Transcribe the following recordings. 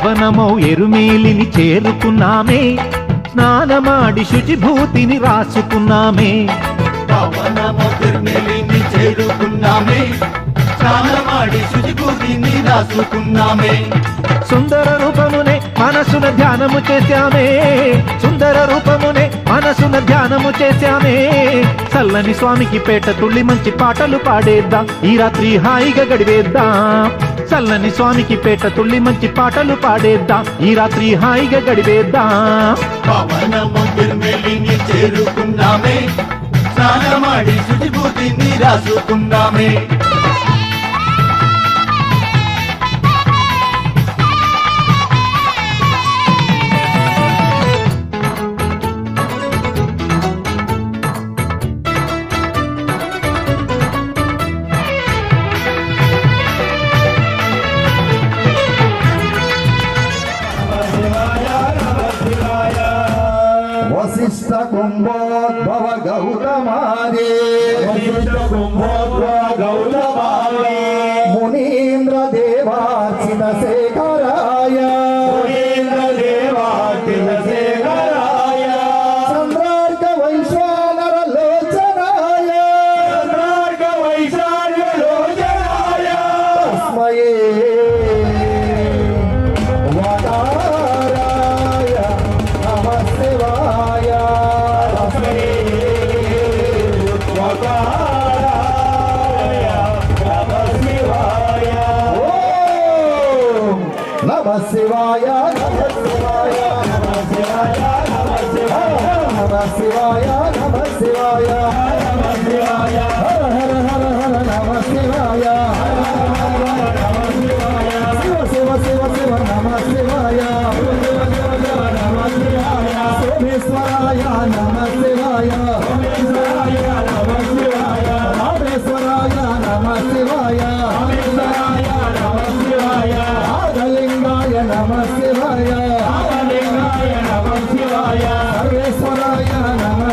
పావనమౌ ఎరుమేలిని చేరుకున్నామే, స్నానమాడి శుచిభూతిని రాసుకున్నామే. పావనమౌ ఎరుమేలిని చేరుకున్నామే, స్నానమాడి శుచిభూతిని రాసుకున్నామే. సుందర రూపమునే మనసున ధ్యానము చేశామే, సుందర రూపమునే మనసున ధ్యానము చేశామే. చల్లని స్వామికి పేట తుళ్ళి మంచి పాటలు పాడేద్దాం, ఈ రాత్రి హాయిగా గడివేద్దాం. చల్లని స్వామికి పేట తుళ్ళి మంచి పాటలు పాడేద్దాం, ఈ రాత్రి హాయిగా గడివేద్దాం. పావనమౌ ఎరుమేలిని చేరుకున్నామే, స్నానమాడి శుచిభూతిని రాసుకున్నామే. वसिष्ठ कुंभोद्भव गौतमादि मुनीन्द्र देवार्चित शेखराय चंद्रार्क वैश्वानर लोचनाय तस्मये नमः शिवाय नमः शिवाय नमः शिवाय नमः शिवाय नमः शिवाय नमः शिवाय हर हर हर हर नमः शिवाय शिव शिव शिव शिव नमः शिवाय नमः शिवाय सोमेश्वराय नमः शिवाय रामेश्वराय नमः शिवाय लिंगाय नमः शिवाय सर्वेश्वराय नमः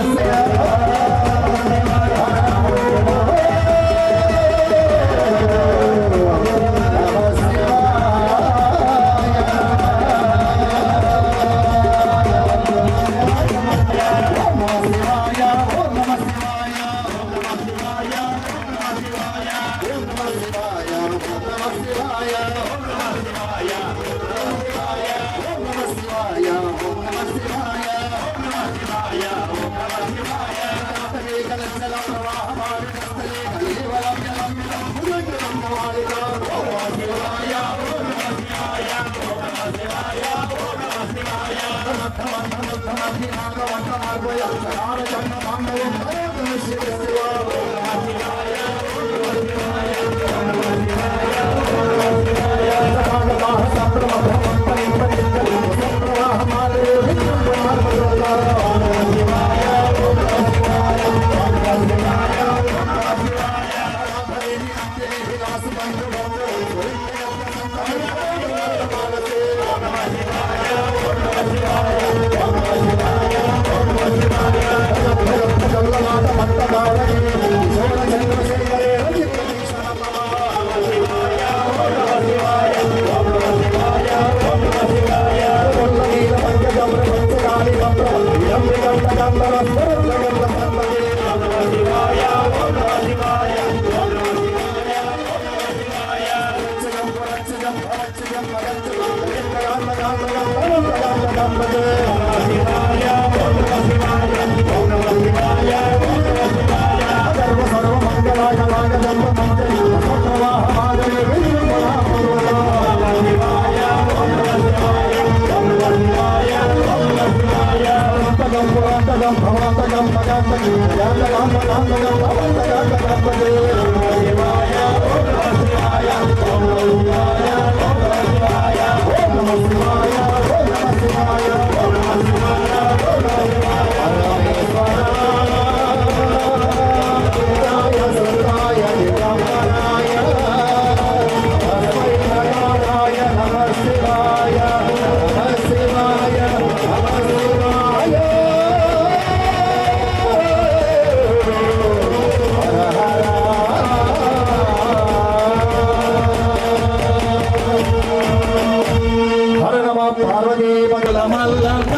हर పార్వతీ పదుల మల్లన్న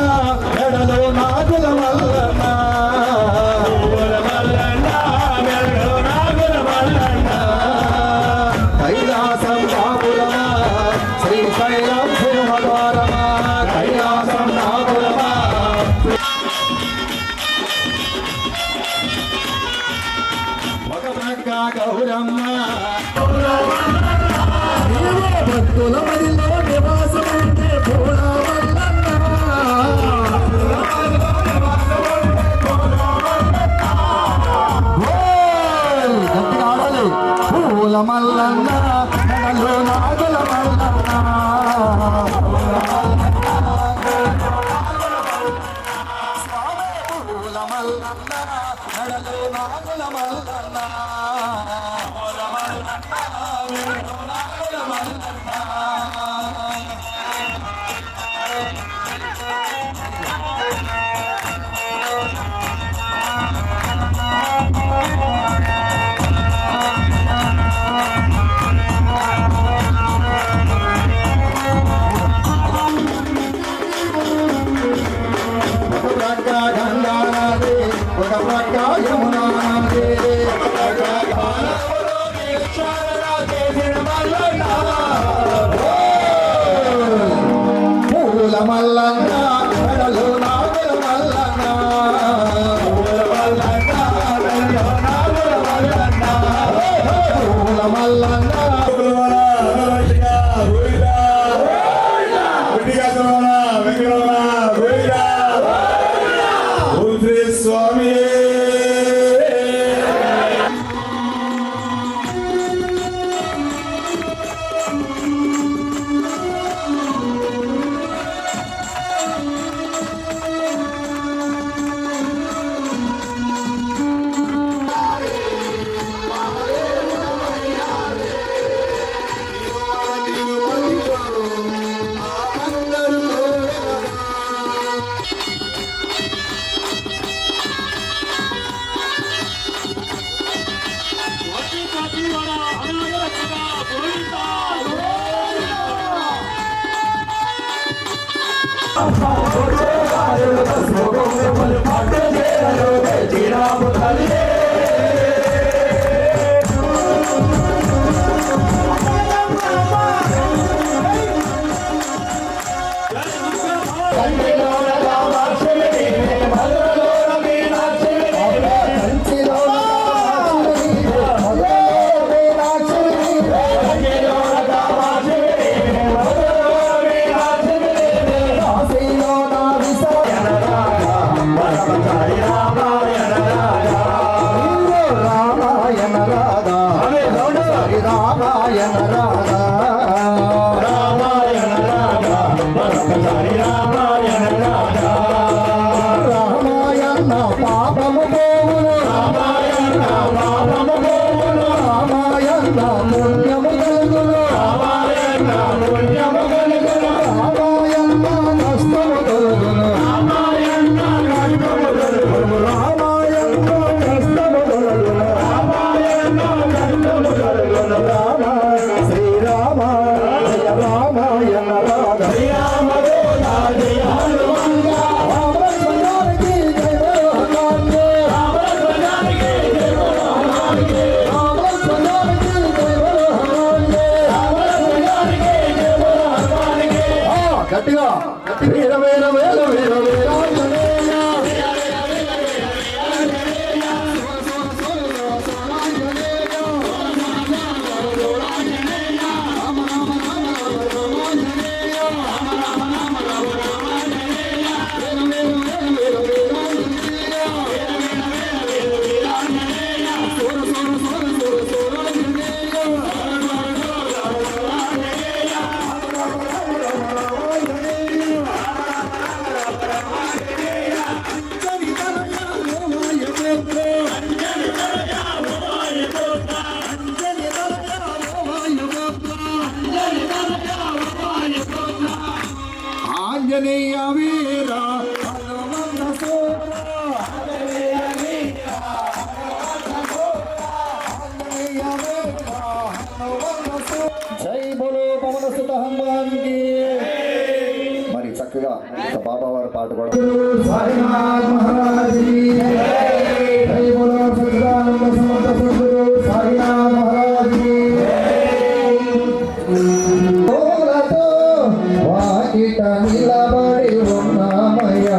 ఎడలో నాగుల మల్లన్న కైలాసం బాబులమా శ్రీశైలం సింహద్వారమా కైలాసం నాగులమా ఒక ప్రక్క గౌరమ్మ భక్తుల మదిలో నివాసమైతే భోళా మల్లన్న గట్టిగా ఆడాలి పూల మల్లన్న మెడలో నాగుల మల్లన్న స్వామి పూల మల్లన్న మెడలో నాగుల మల్లన్న ఒక ప్రక్క గంగా నది ఒక ప్రక్క యమునా నది ఒక ప్రక్క పూల మల్లన్న మెడలో నాగుల మల్లన్న పూల మల్లన్న మెడలో నాగుల మల్లన్న పూల మల్లన్న స్వామి గట్టిగా వీర వీర వీర వీర వీర ఆంజనేయ వీర హనుమంత సోదర ఆంజనేయ వీర హనుమంత సోదర జై బోలో పవన సుత హనుమాన్ కి చక్కగా ఒక బాబా వారి పాట కూడా సాయినాథ్ మహారాజ్ की జై బోలో సచ్చిదానంద సమర్థ సద్గురు సాయినాథ్ మహారాజ్ की ఓలతో వాకిట నిలబడి ఉన్నామయ్య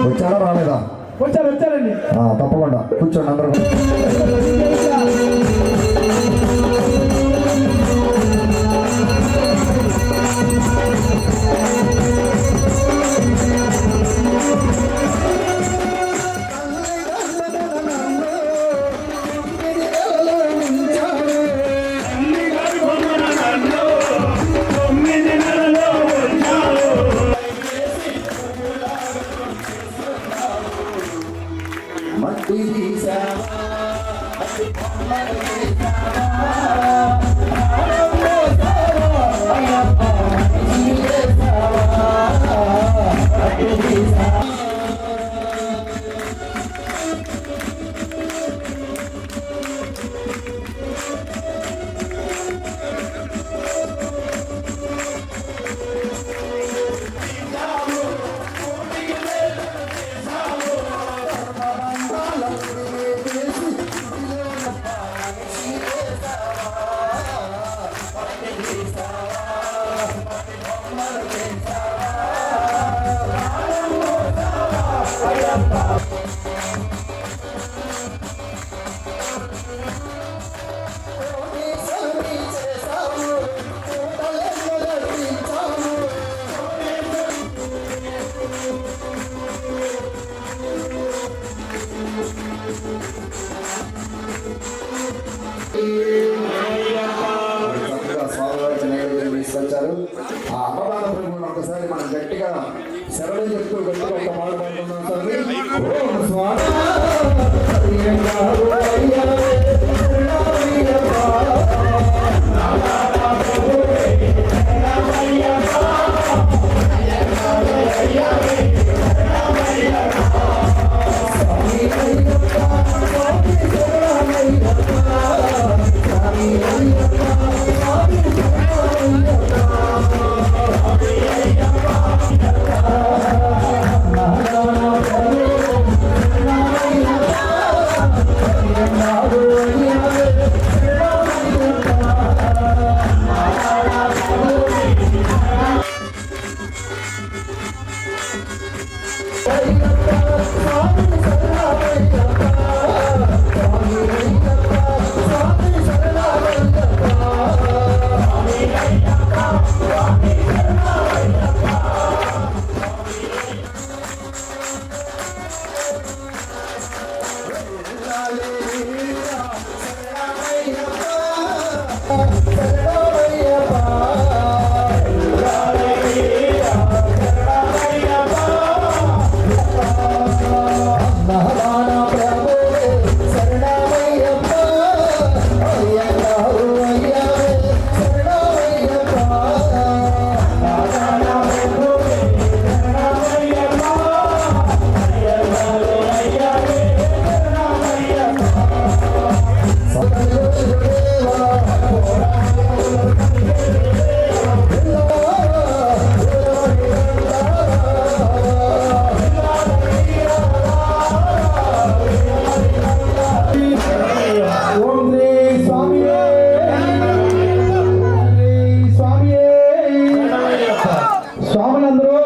వచ్చారా రాలేదా? వచ్చారండి. తప్పకుండా కూర్చోండి అందరూ. మట్టి తీసుకొచ్చారు. ఆ అన్నదాన ప్రభువుని ఒకసారి మనం గట్టిగా శరణం చెప్తూ గట్టిగా ఒక మాట పాడుకుందాం తండ్రి. ఓం స్వామి స్వాములందరూ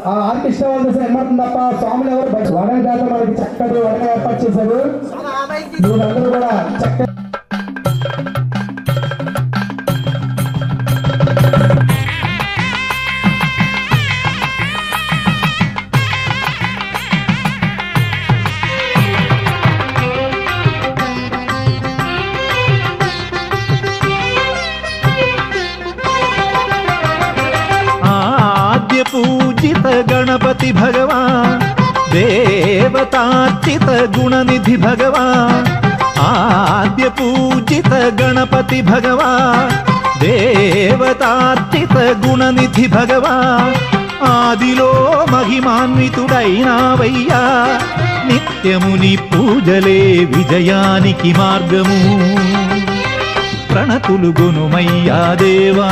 ఆ ఆర్కెస్ట్రా వాళ్ళు ఏమాడుతుంది తప్ప స్వాములు ఎవరు వడగ దాత మనకి చక్కటి వడగ ఏర్పాటు చేశారు. మీరందరూ కూడా చక్కటి पूजित गणपति भगवान देवतार्चित गुणनिधि भगवान आद्य पूजित गणपति भगवान देवतार्चित गुणनिधि भगवान आदिलो महिमान्वितुडैनावయ్యా నిత్యముని పూజలే విజయానికి మార్గము ప్రణతులు గునుమయ్యా దేవా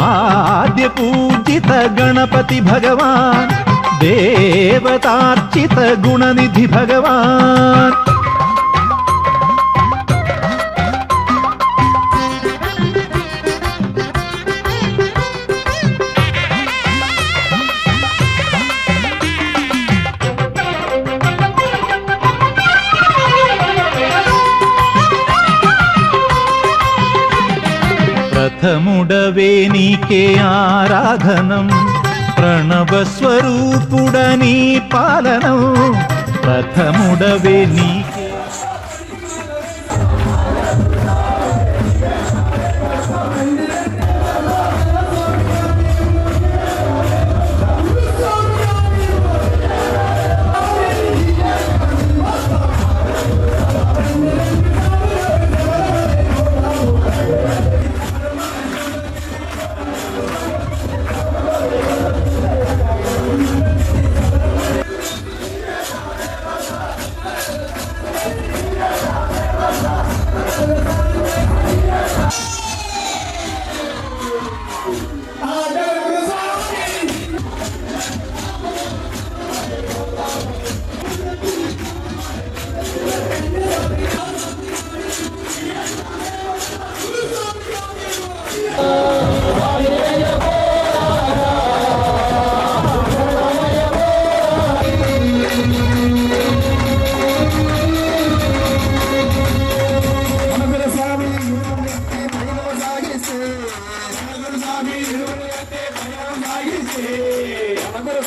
आद्य पूजित गणपति भगवान देवतार्चित गुणनिधि भगवान ప్రథముడవే నీకే ఆరాధనం ప్రణవ స్వరూపుడని పాలనం ప్రథముడవే నీకే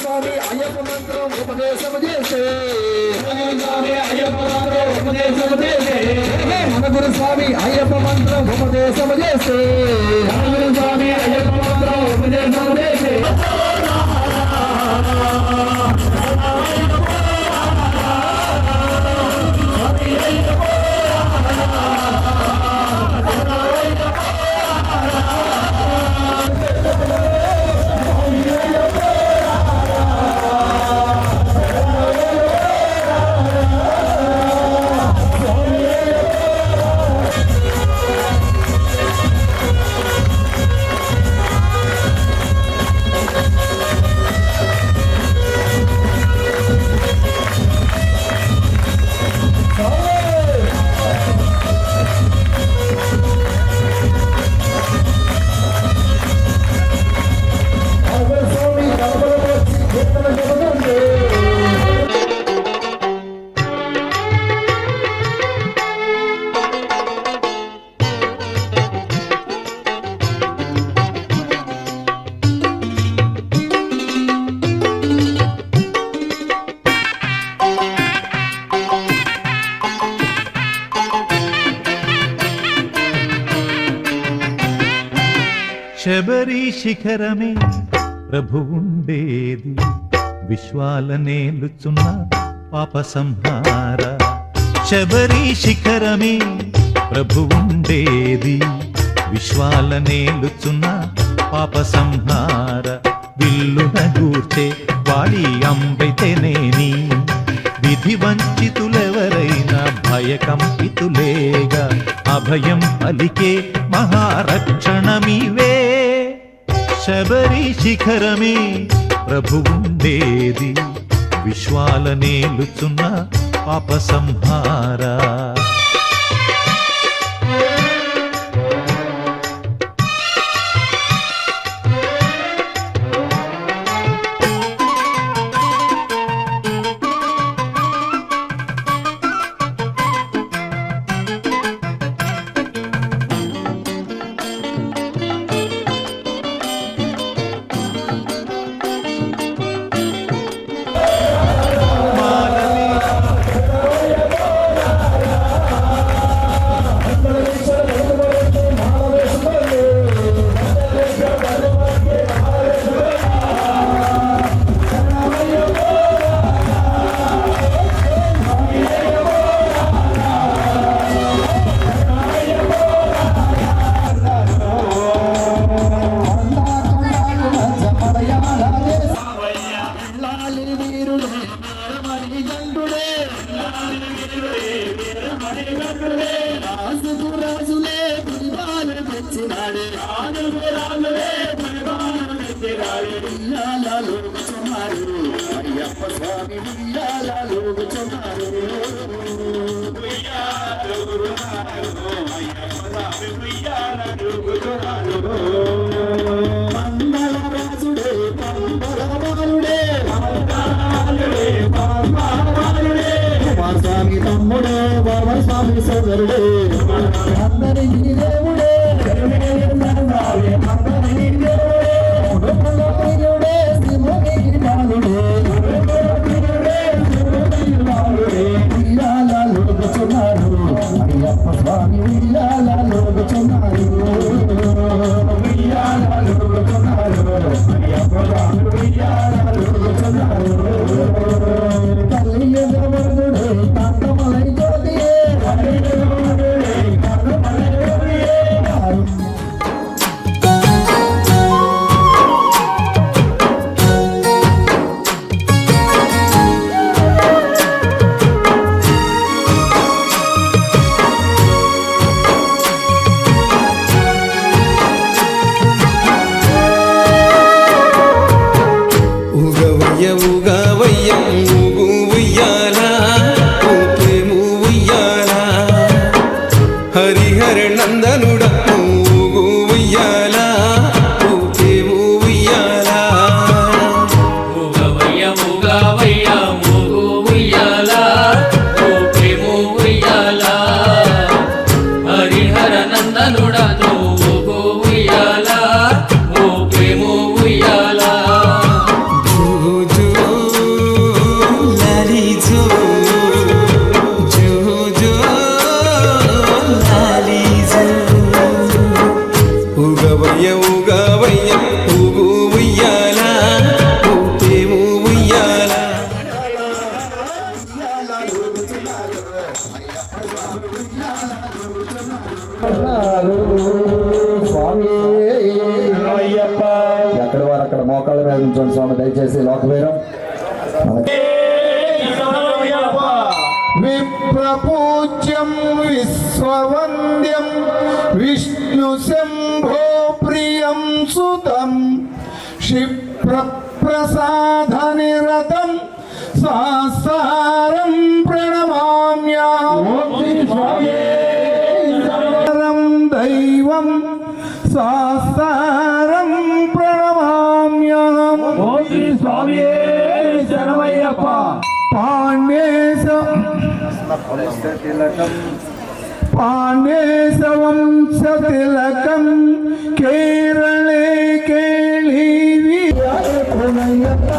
స్వామి అయ్యప్ప మంత్రం ఉపదేశం చేసే మన గురు స్వామి అయ్యప్ప మంత్రం ఉపదేశం చేసే శబరి శిఖరమే ప్రభువుండేది, విశ్వాల నేలుచున్న పాప సంహార. శబరి శిఖరమే ప్రభువుండేది, విశ్వాల నేలుచున్న పాప సంహార. విల్లున గూర్చే వాడి అంబైతేనేని, విధి వంచితులెవరైనా భయకంపితులేగా, అభయం పలికే మహారక్షణమివే. శబరి శిఖరమే ప్రభువుండేది, విశ్వాల నేలుచున్న పాప సంహార. స్వామి తమ్ముడే బాబా స్వామి సోదరుడే అందరికీ దేవుడే అందరికీ దేవుడే శివునికి బాలుడే ఉయ్యాలలో కూర్చున్నారు అయ్యప్ప స్వామి ఉయ్యాలలో కూర్చున్నారు ఉయ్యాలలో కూర్చున్నారు అయ్యప్ప స్వామి ఉయ్యాలలో కూర్చున్నారు ఎక్కడ వారు అక్కడ మోకాళ్ళ మీద ఉంచండి స్వామి దయచేసి లోకవీరం విప్రపూజ్యం విశ్వవంద్యం విష్ణు శంభో ప్రియం సుతం క్షిప్రప్రసాద నిరతం సాసారం ప్రణమామ్యాం దైవం సాసారం ప్రణమామ్యాం. స్వామియే శరణమయ్యప్ప. పాండేశవంశతిలకం కేరళే కేళీవి పునయ్యప్ప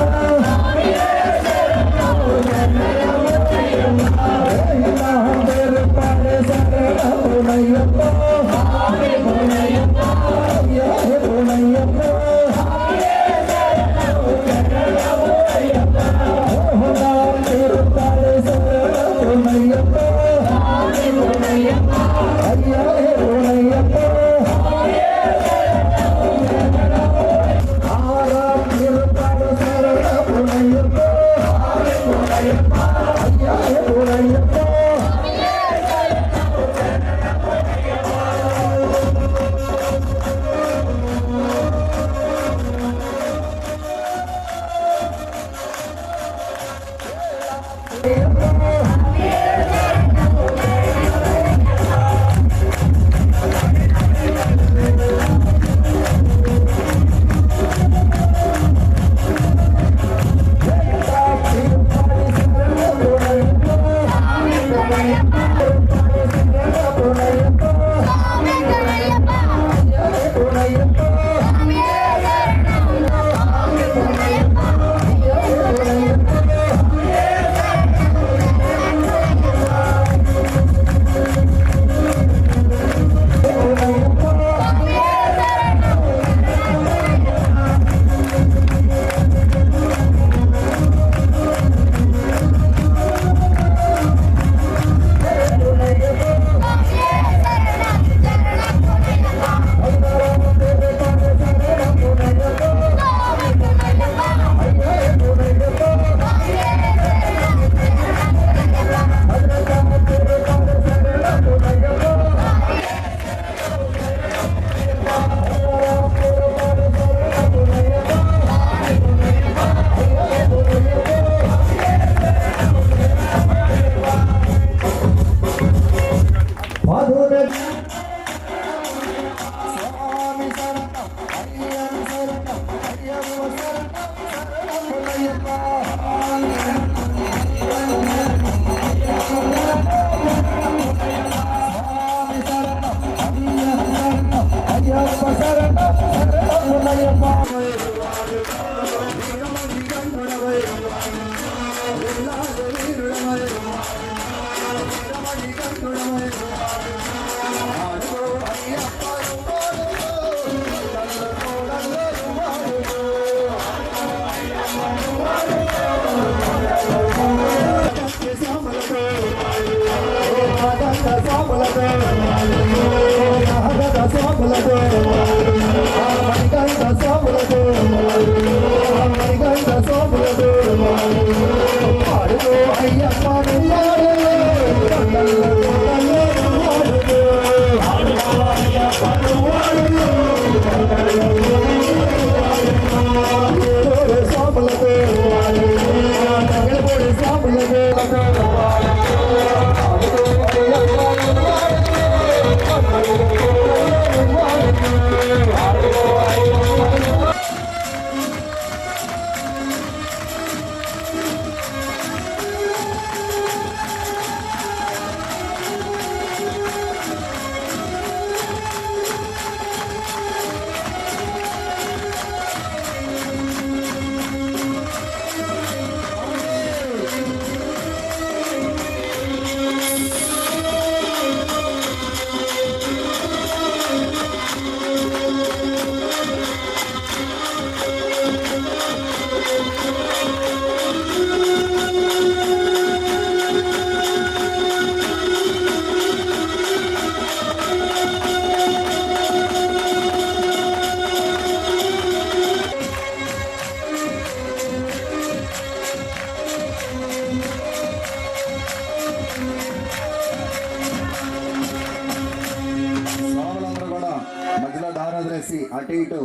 అటు ఇటు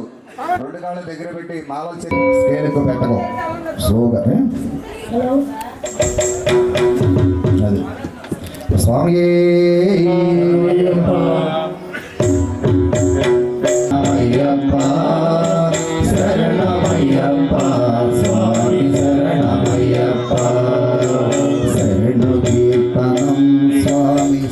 రెండు కాళ్ళ దగ్గర పెట్టి మాలలు స్కేలుతో పెట్టకు స్లోగా అది స్వామి అయ్యప్ప శరణమయ్యప్ప స్వామి శరణమయ్యప్ప శరణు కీర్తనం స్వామి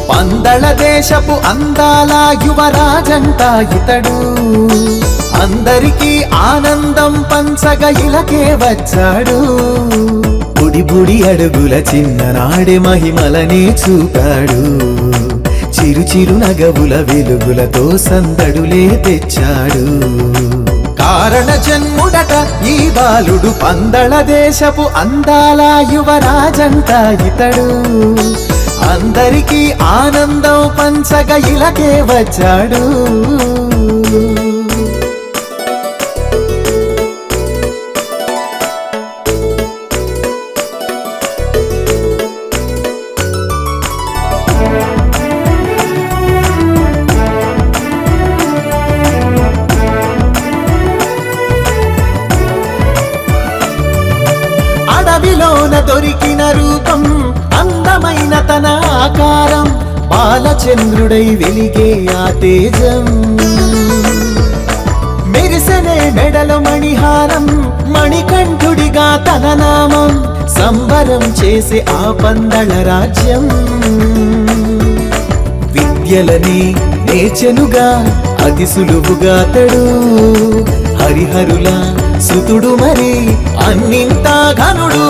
పందళ దేశపు అందాల యువరాజంట ఇతడు అందరికీ ఆనందం పంచగ ఇలకే వచ్చాడు బుడి బుడి అడుగుల చిన్ననాడే మహిమలనే చూపాడు చిరు చిరు నగవుల వెలుగులతో సందడులే తెచ్చాడు కారణ జన్ముడట ఈ బాలుడు పందళ దేశపు అందాల యువరాజంట ఇతడు అందరికీ ఆనందం పంచగ ఇలకే వచ్చాడు అడవిలోన దొరికిన రూపం అందమైన తన ఆకారం బాలచంద్రుడై వెలిగే ఆ తేజం మెరిసనే మెడలో మణిహారం మణికంఠుడిగా తన నామం సంబరం చేసే ఆ పందళ రాజ్యం విద్యలని నేర్చెనుగా అతి సులువుగా తడు హరిహరుల సుతుడు మరి అన్నింటా ఘనుడు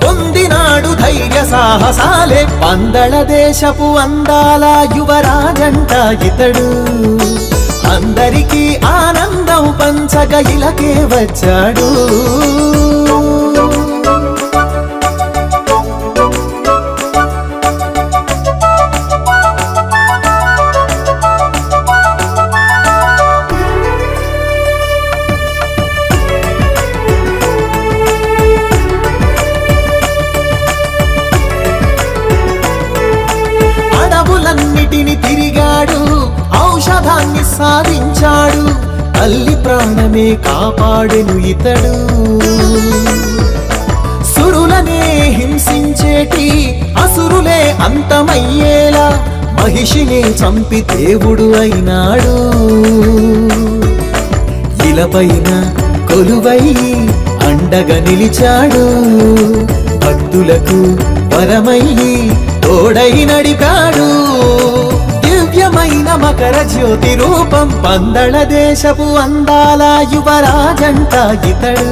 పొందినాడు ధైర్య సాహసాలే పందళ దేశపు అందాల యువరాజంట ఇతడు అందరికీ ఆనందం పంచగ ఇలకే వచ్చాడు అడవులన్నిటిని తిరిగాడు ఔషధాన్ని సాధించాడు తల్లి ప్రాణమే కాపాడెను ఇతడు సురులనే హింసించేటి అసురులే అంతమయ్యేలా మహిషిని చంపి దేవుడు అయినాడు ఇలపైన కొలువై అండగా నిలిచాడు భక్తులకు వరమయ్యి తోడై నడిపాడు దివ్యమైన మకర జ్యోతి రూపం పందళ దేశపు అందాల యువరాజంట ఇతడు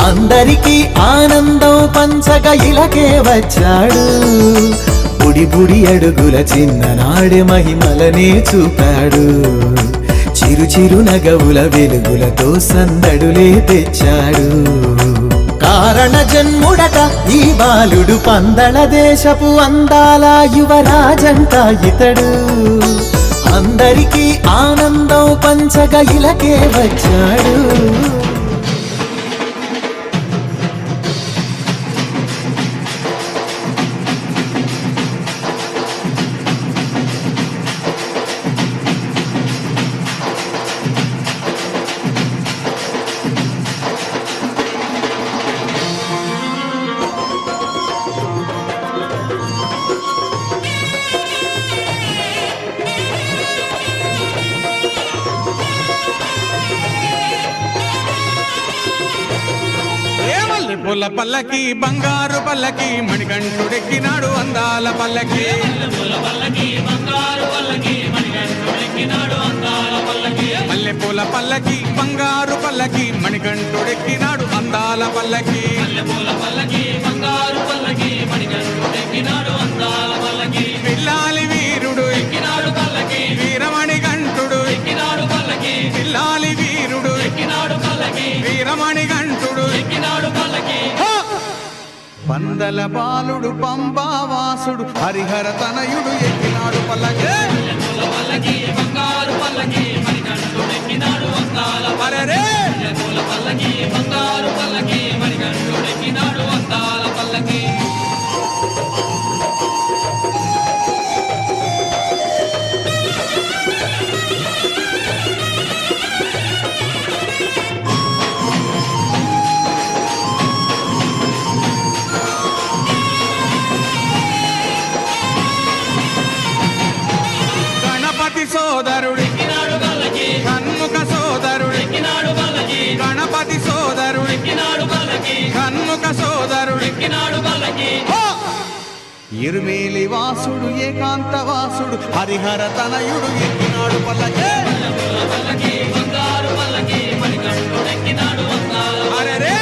అందరికీ ఆనందం పంచగ ఇలకే వచ్చాడు బుడి బుడి అడుగుల చిన్ననాడి మహిమలనే చూపాడు చిరు చిరు నగవుల వెలుగులతో సందడులే తెచ్చాడు కారణ జన్ముడట ఈ బాలుడు పందళ దేశపు అందాల యువరాజంట ఇతడు అందరికీ ఆనందం పంచగ ఇలకే వచ్చాడు పూల పల్లకి బంగారు పల్లకి మణికంఠుడెక్కినాడు అందాల పల్లకి మల్లె పూల పల్లకి బంగారు పల్లకి మణికంఠుడెక్కినాడు అందాల పల్లకి పిల్లాలి వీరుడు ఎక్కినాడు పల్లకి వీరమణి కంఠుడు ఎక్కినాడు పల్లకి పిల్లాలి వీరుడు ఎక్కినాడు పల్లకి వీరమణి కంఠుడు ఎక్కినాడు పల్లకి పందల బాలుడు పంబావాసుడు హరిహర తనయుడు ఎక్కినాడు పల్లకి అరెరే సోదరుడు కన్ముఖ సోదరుడు గణపతి సోదరుడు కన్ముఖ సోదరుడు ఇరుమేలి వాసుడు ఏకాంత వాసుడు హరిహర తనయుడు ఎక్కినాడు పల్లకి అరెరే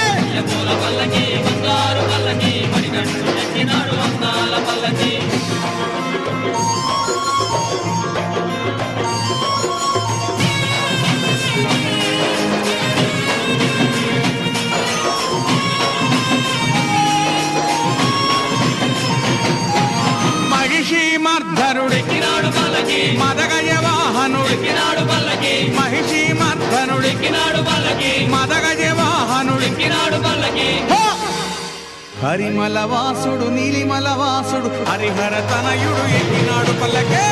మదగజ వాహనుడెక్కినాడు పల్లకి హరిమల వాసుడు నీలిమల వాసుడు హరిహర తనయుడు ఎక్కినాడు పల్లకే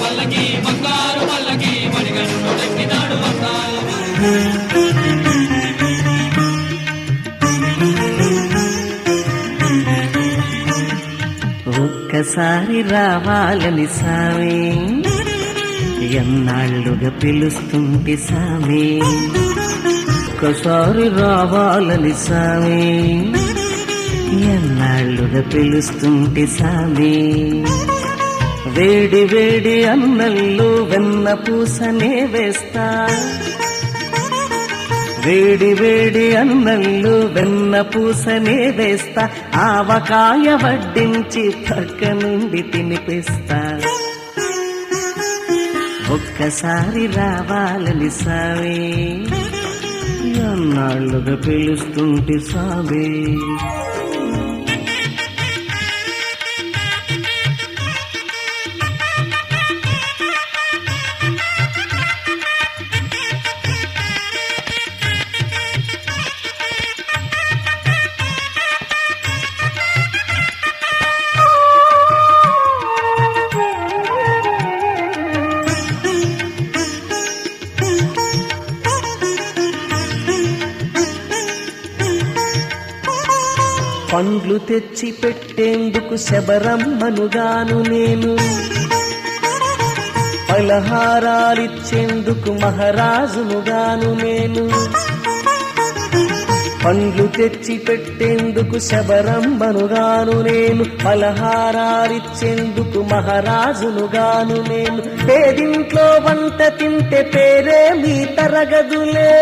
పల్లకి బంగారు పల్లకి మణిగణుడెక్కినాడు ఒక్కసారి రావాలని సామి ఎన్నాళ్ళుగా పిలుస్తుంటే సామి ఒక్కసారి రావాలని సామి ఎన్నాళ్ళుగా పిలుస్తుంటే సామి వేడి వేడి అన్నల్లో వెన్న పూసనే వేస్తా వేడి వేడి అన్నల్లో వెన్న పూసనే వేస్తా ఆవకాయ వడ్డించి పక్క నుండి తినిపిస్తా ఒక్కసారి రావాలని సామి ఎన్నాళ్ళుగా పిలుస్తుంటే సామి పండ్లు తెచ్చి పెట్టేందుకు శబరమ్మనుగాను నేను పలహారాలిచ్చేందుకు మహారాజునుగాను నేను పండ్లు తెచ్చి పెట్టేందుకు శబరమ్మనుగాను నేను పలహారాలిచ్చేందుకు మహారాజునుగాను నేను పేదింట్లో వంట తింటే పేరే మీ తరగదులే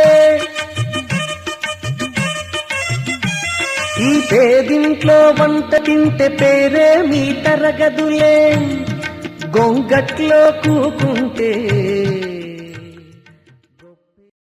ఈ పేదింట్లో వంట తింటే పేరే మీ తరగదులే గొంగట్లో కూకుంటే